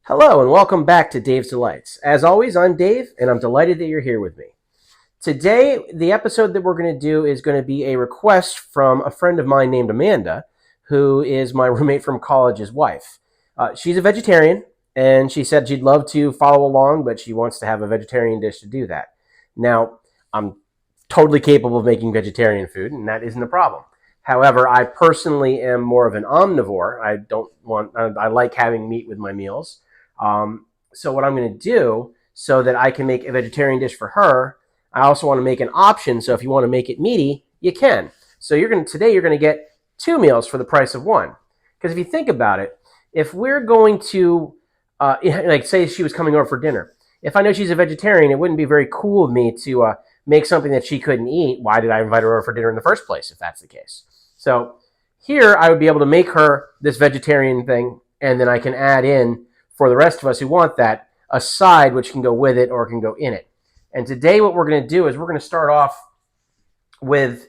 Hello and welcome back to Dave's Delights. As always, I'm Dave and I'm delighted that you're here with me. Today, the episode that we're going to do is going to be a request from a friend of mine named Amanda, who is my roommate from college's wife. She's a vegetarian and she said she'd love to follow along, but she wants to have a vegetarian dish to do that. Now, I'm totally capable of making vegetarian food and that isn't a problem. However, I personally am more of an omnivore. I like having meat with my meals. So what I'm going to do so that I can make a vegetarian dish for her, I also want to make an option. So if you want to make it meaty, you can. So today you're going to get two meals for the price of one. Because if you think about it, if we're going to, like say she was coming over for dinner, if I know she's a vegetarian, it wouldn't be very cool of me to make something that she couldn't eat. Why did I invite her over for dinner in the first place, if that's the case? So here I would be able to make her this vegetarian thing, and then I can add in, for the rest of us who want that, a side which can go with it or can go in it. And today what we're going to do is we're going to start off with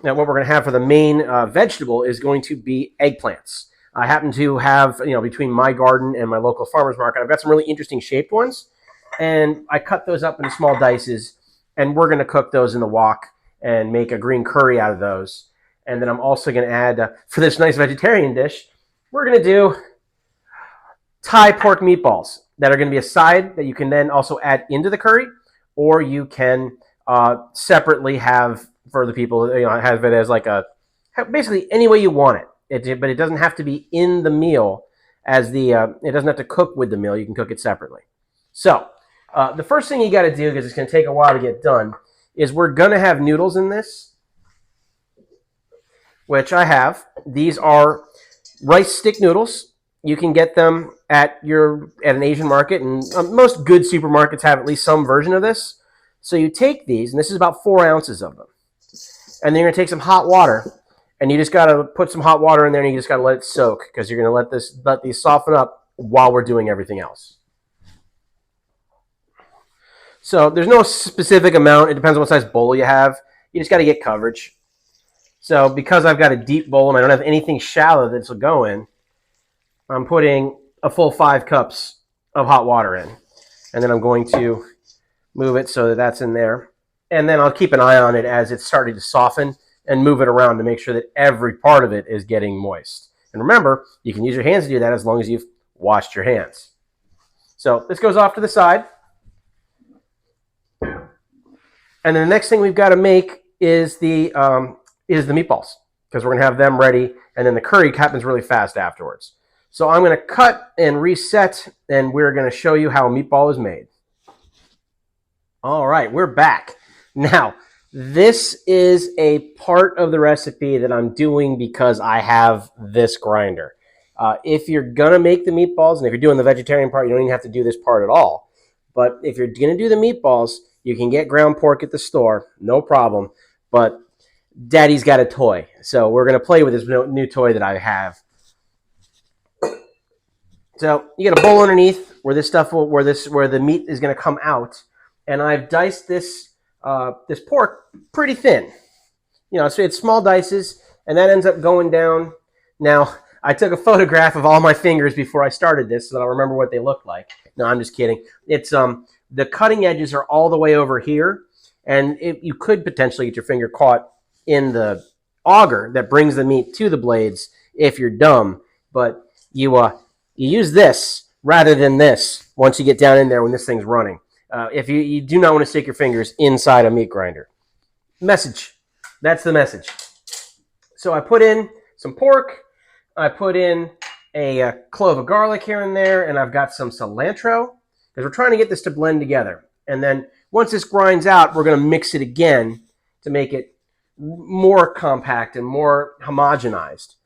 what we're going to have for the main vegetable is going to be eggplants. I happen to have, between my garden and my local farmer's market, I've got some really interesting shaped ones. And I cut those up into small dices, and we're going to cook those in the wok and make a green curry out of those. And then I'm also going to add, for this nice vegetarian dish, we're going to do Thai pork meatballs that are going to be a side that you can then also add into the curry, or you can separately have for the people, have it as basically any way you want it. But it doesn't have to be in the meal it doesn't have to cook with the meal. You can cook it separately. So the first thing you got to do, because it's going to take a while to get done, is we're going to have noodles in this, which I have. These are rice stick noodles. You can get them at an Asian market, and most good supermarkets have at least some version of this. So you take these, and this is about 4 ounces of them. And then you're going to take some hot water, and you just got to put some hot water in there, and you just got to let it soak, because you're going to let these soften up while we're doing everything else. So there's no specific amount. It depends on what size bowl you have. You just got to get coverage. So because I've got a deep bowl and I don't have anything shallow that this will go in, I'm putting a full 5 cups of hot water in. And then I'm going to move it so that that's in there. And then I'll keep an eye on it as it's starting to soften and move it around to make sure that every part of it is getting moist. And remember, you can use your hands to do that as long as you've washed your hands. So this goes off to the side. And then the next thing we've got to make is the meatballs, because we're going to have them ready, and then the curry happens really fast afterwards. So I'm going to cut and reset, and we're going to show you how a meatball is made. All right, we're back. Now, this is a part of the recipe that I'm doing because I have this grinder. If you're going to make the meatballs, and if you're doing the vegetarian part, you don't even have to do this part at all. But if you're going to do the meatballs, you can get ground pork at the store, no problem. But Daddy's got a toy, so we're going to play with this new toy that I have. So you get a bowl underneath where the meat is going to come out, and I've diced this pork pretty thin. So it's small dices, and that ends up going down. Now I took a photograph of all my fingers before I started this, so that I'll remember what they look like. No, I'm just kidding. It's the cutting edges are all the way over here, and you could potentially get your finger caught in the auger that brings the meat to the blades if you're dumb, but you use this rather than this once you get down in there when this thing's running. If you do not want to stick your fingers inside a meat grinder. Message. That's the message. So I put in some pork. I put in a clove of garlic here and there, and I've got some cilantro, because we're trying to get this to blend together. And then once this grinds out, we're going to mix it again to make it more compact and more homogenized.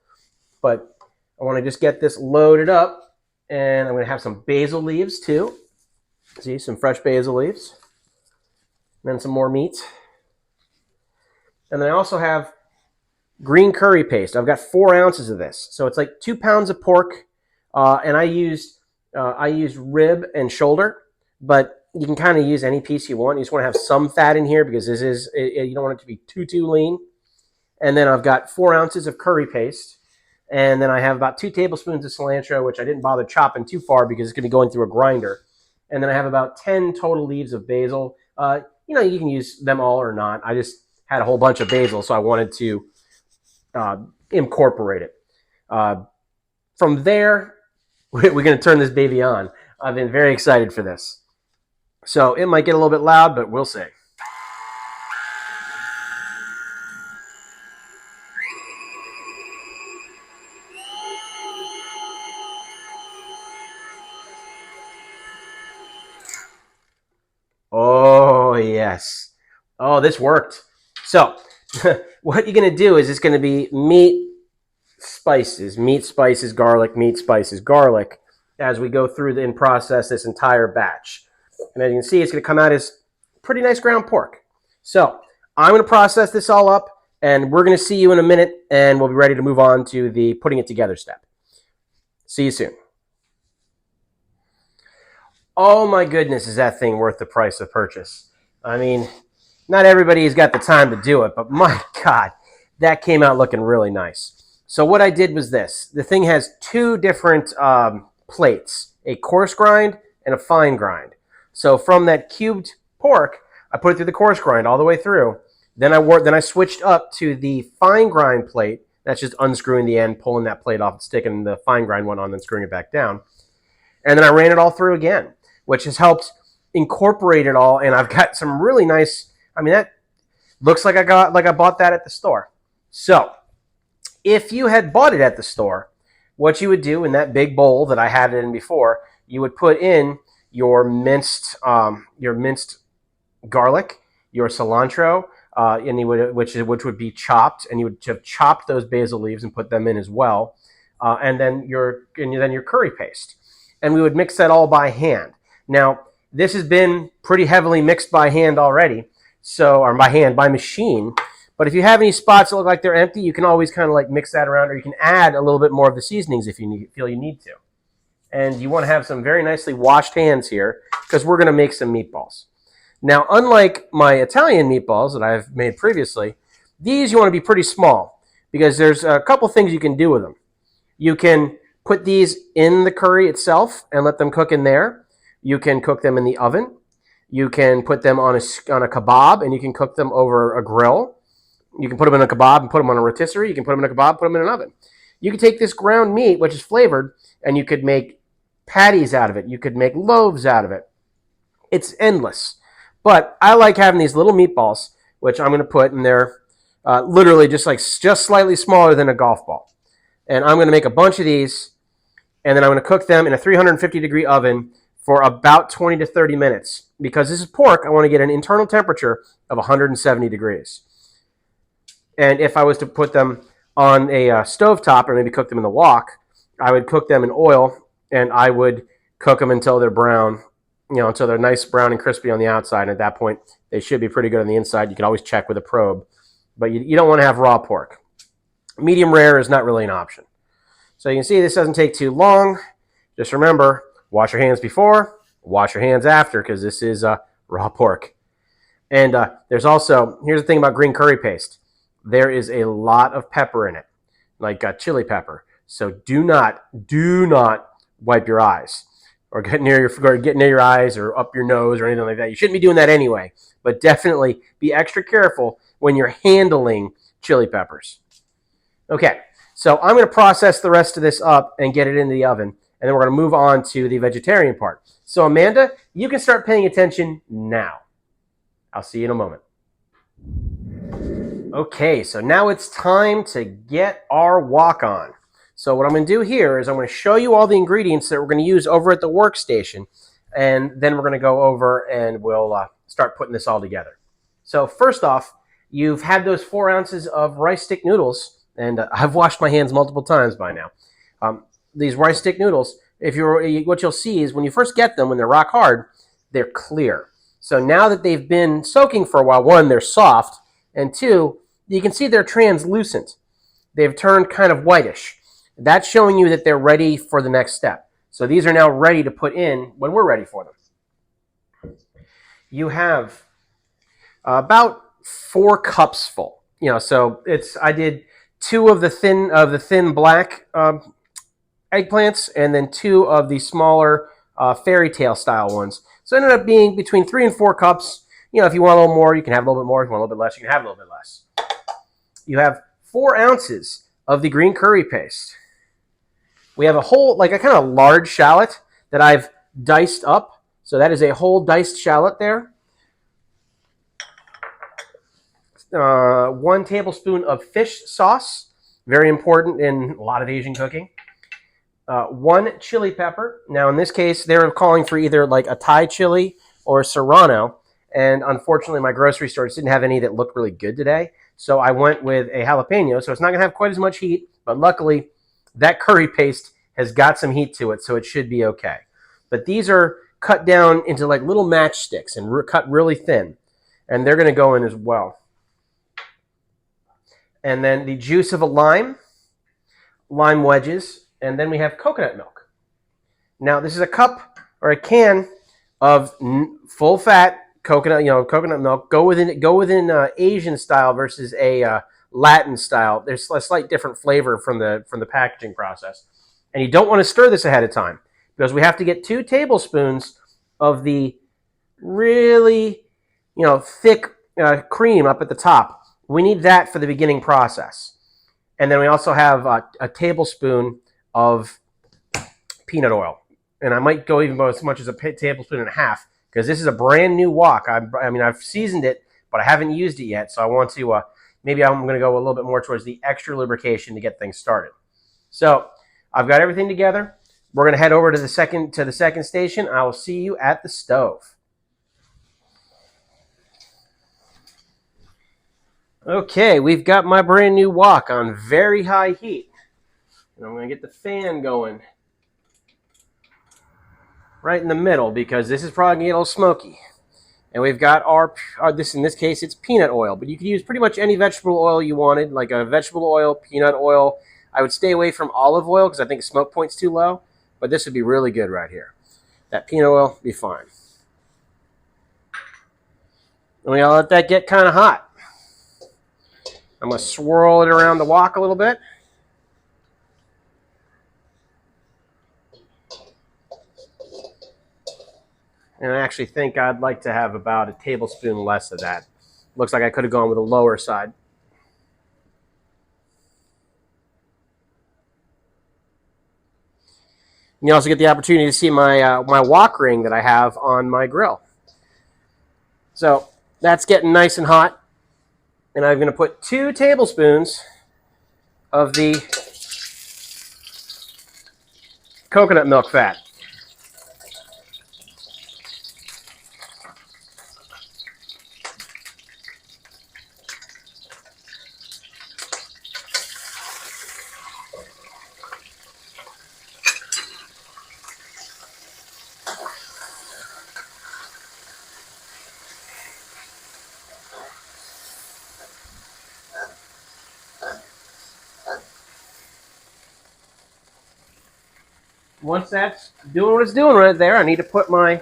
But I want to just get this loaded up, and I'm going to have some basil leaves too. See, some fresh basil leaves. And then some more meat. And then I also have green curry paste. I've got 4 ounces of this. So it's like 2 pounds of pork. And I used rib and shoulder, but you can kind of use any piece you want. You just want to have some fat in here because you don't want it to be too lean. And then I've got 4 ounces of curry paste. And then I have about 2 tablespoons of cilantro, which I didn't bother chopping too far because it's going to be going through a grinder. And then I have about 10 total leaves of basil. You can use them all or not. I just had a whole bunch of basil, so I wanted to incorporate it. From there, we're going to turn this baby on. I've been very excited for this. So it might get a little bit loud, but we'll see. Oh, yes. Oh, this worked. So what you're going to do is it's going to be meat, spices, garlic, meat, spices, garlic, as we go through and process this entire batch. And as you can see, it's going to come out as pretty nice ground pork. So I'm going to process this all up, and we're going to see you in a minute, and we'll be ready to move on to the putting it together step. See you soon. Oh my goodness, is that thing worth the price of purchase? I mean, not everybody's got the time to do it, but my God, that came out looking really nice. So what I did was this. The thing has 2 different plates, a coarse grind and a fine grind. So from that cubed pork, I put it through the coarse grind all the way through. Then I switched up to the fine grind plate. That's just unscrewing the end, pulling that plate off and sticking the fine grind one on, then screwing it back down. And then I ran it all through again, which has helped incorporate it all. And I've got some really nice, that looks like I bought that at the store. So if you had bought it at the store, what you would do in that big bowl that I had it in before, you would put in your minced garlic, your cilantro, which would be chopped, and you would have chopped those basil leaves and put them in as well, and then your curry paste, and we would mix that all by hand. Now this has been pretty heavily mixed by hand already, or by machine. But if you have any spots that look like they're empty, you can always kind of like mix that around, or you can add a little bit more of the seasonings if you feel you need to. And you want to have some very nicely washed hands here because we're going to make some meatballs. Now, unlike my Italian meatballs that I've made previously, these you want to be pretty small because there's a couple things you can do with them. You can put these in the curry itself and let them cook in there. You can cook them in the oven. You can put them on a kebab, and you can cook them over a grill. You can put them in a kebab and put them on a rotisserie. You can put them in a kebab, put them in an oven. You can take this ground meat, which is flavored, and you could make patties out of it. You could make loaves out of it. It's endless. But I like having these little meatballs, which I'm going to put in there, literally just slightly smaller than a golf ball. And I'm going to make a bunch of these, and then I'm going to cook them in a 350-degree oven for about 20 to 30 minutes. Because this is pork, I want to get an internal temperature of 170 degrees. And if I was to put them on a stovetop or maybe cook them in the wok, I would cook them in oil, and I would cook them until they're brown, until they're nice brown and crispy on the outside. And at that point, they should be pretty good on the inside. You can always check with a probe. But you don't want to have raw pork. Medium rare is not really an option. So you can see this doesn't take too long. Just remember, wash your hands before, wash your hands after, because this is raw pork. And here's the thing about green curry paste. There is a lot of pepper in it, like chili pepper. So do not wipe your eyes or get near your eyes or up your nose or anything like that. You shouldn't be doing that anyway, but definitely be extra careful when you're handling chili peppers. Okay, so I'm going to process the rest of this up and get it into the oven, and then we're going to move on to the vegetarian part. So Amanda, you can start paying attention now. I'll see you in a moment. Okay, so now it's time to get our wok on. So what I'm going to do here is I'm going to show you all the ingredients that we're going to use over at the workstation, and then we're going to go over and we'll start putting this all together. So first off, you've had those 4 ounces of rice stick noodles, and I've washed my hands multiple times by now. These rice stick noodles, what you'll see is when you first get them, when they're rock hard, they're clear. So now that they've been soaking for a while, 1, they're soft, and 2, you can see they're translucent. They've turned kind of whitish. That's showing you that they're ready for the next step. So these are now ready to put in when we're ready for them. You have about 4 cups full. So I did 2 of the thin black eggplants, and then 2 of the smaller fairy tale style ones. So it ended up being between 3 and 4 cups. You know, if you want a little more, you can have a little bit more. If you want a little bit less, you can have a little bit less. You have 4 ounces of the green curry paste. We have a whole, like a kind of large shallot that I've diced up. So that is a whole diced shallot there. 1 tablespoon of fish sauce, very important in a lot of Asian cooking. 1 chili pepper. Now, in this case, they're calling for either like a Thai chili or serrano. And unfortunately, my grocery store just didn't have any that looked really good today. So I went with a jalapeno. So it's not going to have quite as much heat. But luckily, that curry paste has got some heat to it, so it should be okay. But these are cut down into like little matchsticks and cut really thin. And they're going to go in as well. And then the juice of a lime wedges, and then we have coconut milk. Now, this is a cup or a can of full fat coconut milk. Go within Asian style versus a Latin style. There's a slight different flavor from the packaging process, and you don't want to stir this ahead of time because we have to get 2 tablespoons of the really thick cream up at the top. We need that for the beginning process, and then we also have a tablespoon of peanut oil, and I might go even as much as a tablespoon and a half because this is a brand new wok. I mean, I've seasoned it, but I haven't used it yet, so I want to maybe I'm going to go a little bit more towards the extra lubrication to get things started. So I've got everything together. We're going to head over to the second station. I will see you at the stove. Okay, we've got my brand new wok on very high heat. And I'm going to get the fan going right in the middle because this is probably going to get a little smoky. And we've got our in this case, it's peanut oil. But you could use pretty much any vegetable oil you wanted, like a vegetable oil, peanut oil. I would stay away from olive oil because I think smoke point's too low. But this would be really good right here. That peanut oil would be fine. And we're going to let that get kind of hot. I'm going to swirl it around the wok a little bit. And I actually think I'd like to have about a tablespoon less of that. Looks like I could have gone with a lower side. You also get the opportunity to see my my wok ring that I have on my grill. So that's getting nice and hot. And I'm going to put 2 tablespoons of the coconut milk fat. Once that's doing what it's doing right there, I need to put my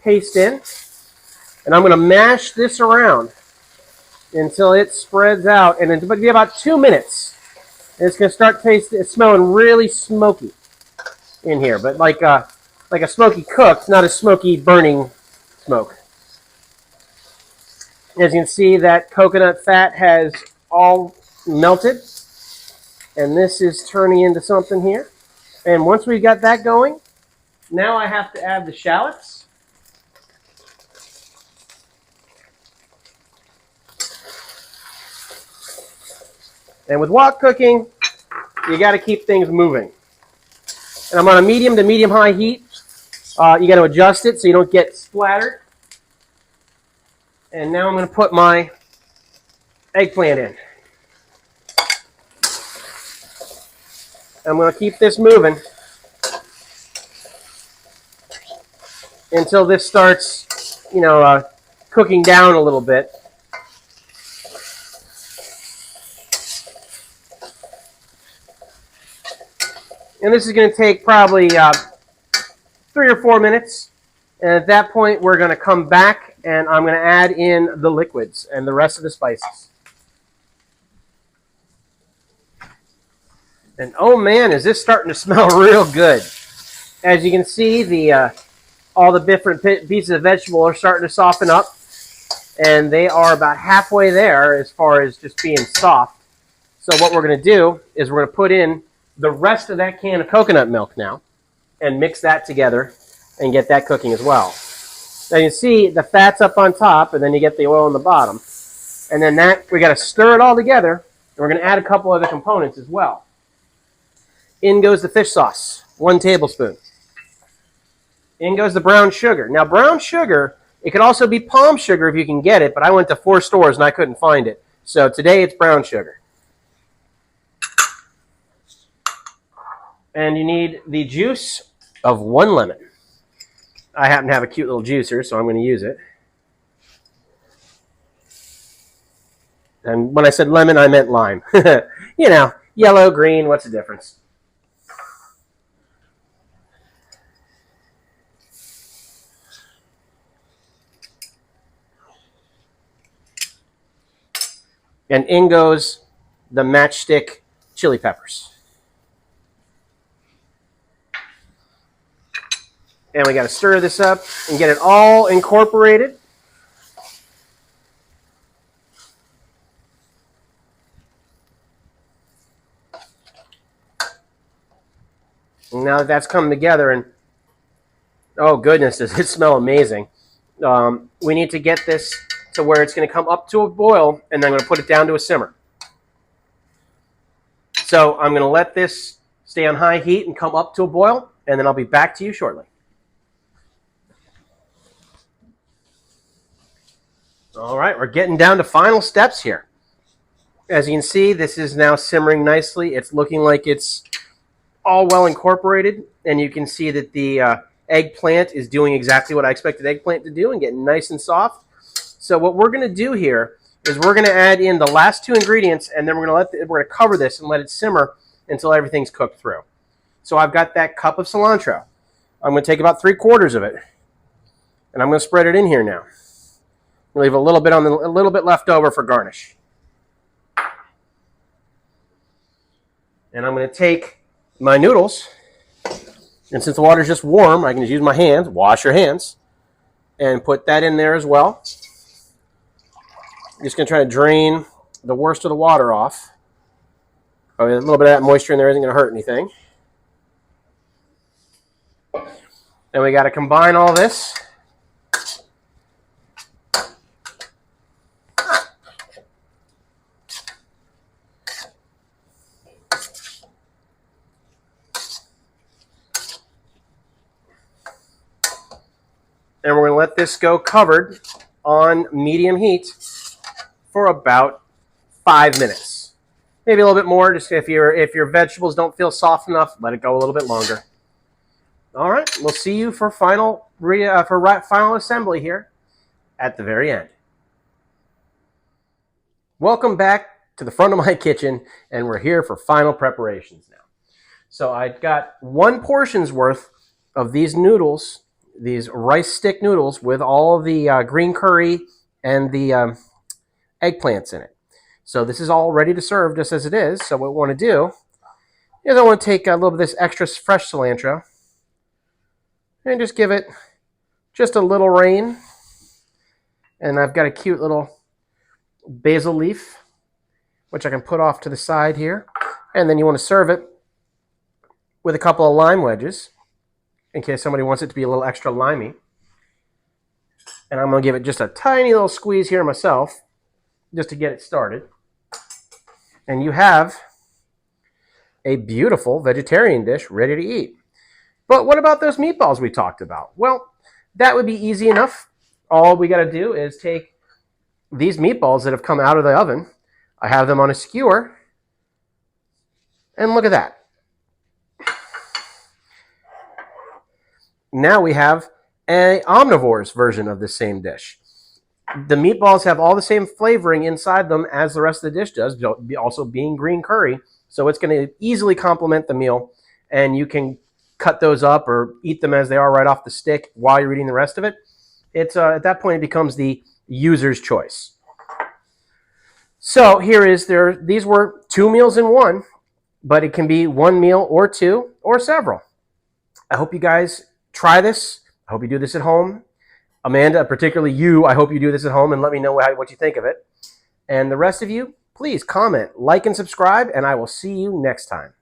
paste in. And I'm going to mash this around until it spreads out. And it'll be about 2 minutes. And it's going to start smelling really smoky in here. But like a smoky cooked, not a smoky burning smoke. As you can see, that coconut fat has all melted. And this is turning into something here. And once we got that going, now I have to add the shallots. And with wok cooking, you got to keep things moving. And I'm on a medium to medium high heat. You got to adjust it so you don't get splattered. And now I'm going to put my eggplant in. I'm going to keep this moving until this starts, cooking down a little bit. And this is going to take probably 3 or 4 minutes. And at that point, we're going to come back and I'm going to add in the liquids and the rest of the spices. And oh man, is this starting to smell real good. As you can see, all the different pieces of vegetable are starting to soften up. And they are about halfway there as far as just being soft. So what we're going to do is we're going to put in the rest of that can of coconut milk now and mix that together and get that cooking as well. Now you see the fat's up on top, and then you get the oil on the bottom. And then we got to stir it all together, and we're going to add a couple other components as well. In goes the fish sauce, 1 tablespoon. In goes the brown sugar. Now brown sugar, it could also be palm sugar if you can get it, but I went to 4 stores and I couldn't find it. So today it's brown sugar. And you need the juice of 1 lemon. I happen to have a cute little juicer, so I'm going to use it. And when I said lemon, I meant lime. You know, yellow, green, what's the difference? And in goes the matchstick chili peppers. And we got to stir this up and get it all incorporated. And now that that's come together, and oh goodness, does it smell amazing. We need to get this to where it's going to come up to a boil, and then I'm going to put it down to a simmer. So I'm going to let this stay on high heat and come up to a boil, and then I'll be back to you shortly. All right, we're getting down to final steps here. As you can see, this is now simmering nicely. It's looking like it's all well incorporated, and you can see that the eggplant is doing exactly what I expected eggplant to do and getting nice and soft. So what we're going to do here is we're going to add in the last 2 ingredients, and then we're going to cover this and let it simmer until everything's cooked through. So I've got that cup of cilantro. I'm going to take about 3/4 of it, and I'm going to spread it in here now. We'll leave a little bit left over for garnish. And I'm going to take my noodles, and since the water's just warm, I can just use my hands, wash your hands, and put that in there as well. I'm just going to try to drain the worst of the water off. A little bit of that moisture in there isn't going to hurt anything. Then we got to combine all this. And we're going to let this go covered on medium heat for about 5 minutes. Maybe a little bit more, just if your vegetables don't feel soft enough, let it go a little bit longer. All right, we'll see you for final assembly here at the very end. Welcome back to the front of my kitchen, and we're here for final preparations now. So I've got 1 portion's worth of these noodles, these rice stick noodles with all of the green curry and the eggplants in it. So this is all ready to serve just as it is. So what we want to do is I want to take a little bit of this extra fresh cilantro and just give it just a little rain. And I've got a cute little basil leaf, which I can put off to the side here. And then you want to serve it with a couple of lime wedges, in case somebody wants it to be a little extra limey. And I'm going to give it just a tiny little squeeze here myself, just to get it started. And you have a beautiful vegetarian dish ready to eat. But what about those meatballs we talked about? Well, that would be easy enough. All we got to do is take these meatballs that have come out of the oven. I have them on a skewer. And look at that. Now we have an omnivore's version of the same dish. The meatballs have all the same flavoring inside them as the rest of the dish does, also being green curry. So it's going to easily complement the meal, and you can cut those up or eat them as they are right off the stick while you're eating the rest of it. It's at that point it becomes the user's choice. So here is these were 2 meals in one. but it can be one meal or two or several. I hope you guys try this. I hope you do this at home. Amanda, particularly you, I hope you do this at home and let me know what you think of it. And the rest of you, please comment, like, and subscribe, and I will see you next time.